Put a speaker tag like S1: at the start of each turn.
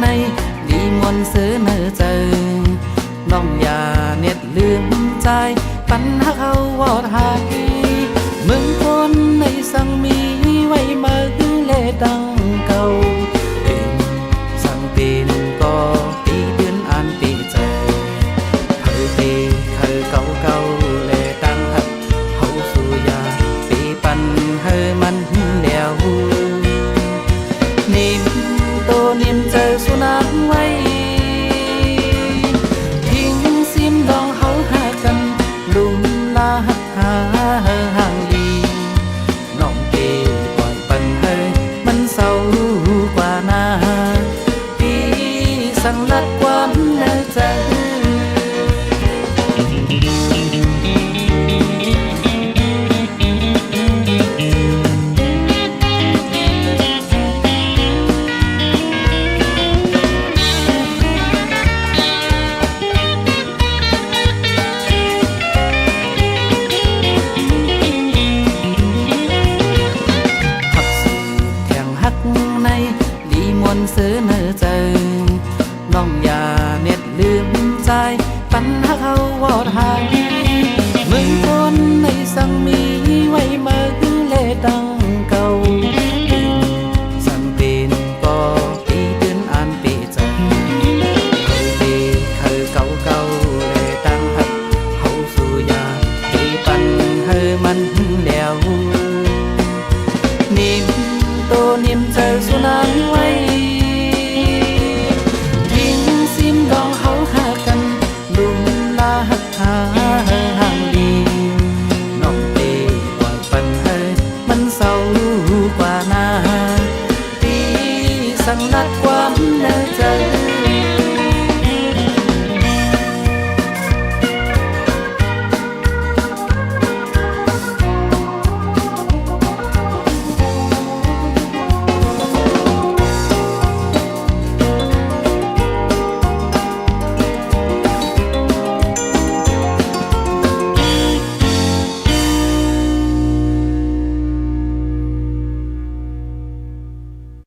S1: ในดีมวนเสือเนอเจอน้องอย่าเน็ดลืมใจปัญหาเขาวอดหายเมืองคนในสังมีไว้มาคือเล่ดังเก่าเป็นสังเป็นก็ปีเดือนอ่านปีเจอเฮ้ยปีเคยเก่าเก่าเล่ดังหักเขาสู่ยาปีปันเฮ้มันเดียวนิ่มโตนิ่มเจอสุนัขไว้ทิ้งซิมดองเขาหากันลุมลาหักหาห่างดีน้องเกปล่อยปันเฮ้มันเศร้ากว่านาปีสั่งลัดความเนื้อใจในดีมวนเสือเนอเจอน้องอย่าเน็ดลืมใจปัญหาเขาวอดหายเมืองคนในสังมีไว้มาคือเล่ดังเก่าสังเป็นก็ปีเดือนอ่านปีใจเคยปีเคยเก่าเก่าเล่ดังหักเขาสู่ยาปีปันเฮมันเดียวนิ่มโตนิ่มเจอสุนัขไว้ทิ้งซิมดองเขาหากันลุมลาหักหาห่างดีน้องเตปล่อยปันเฮมันเศร้ากว่านาปีสั่งนัดความเนื้อใจ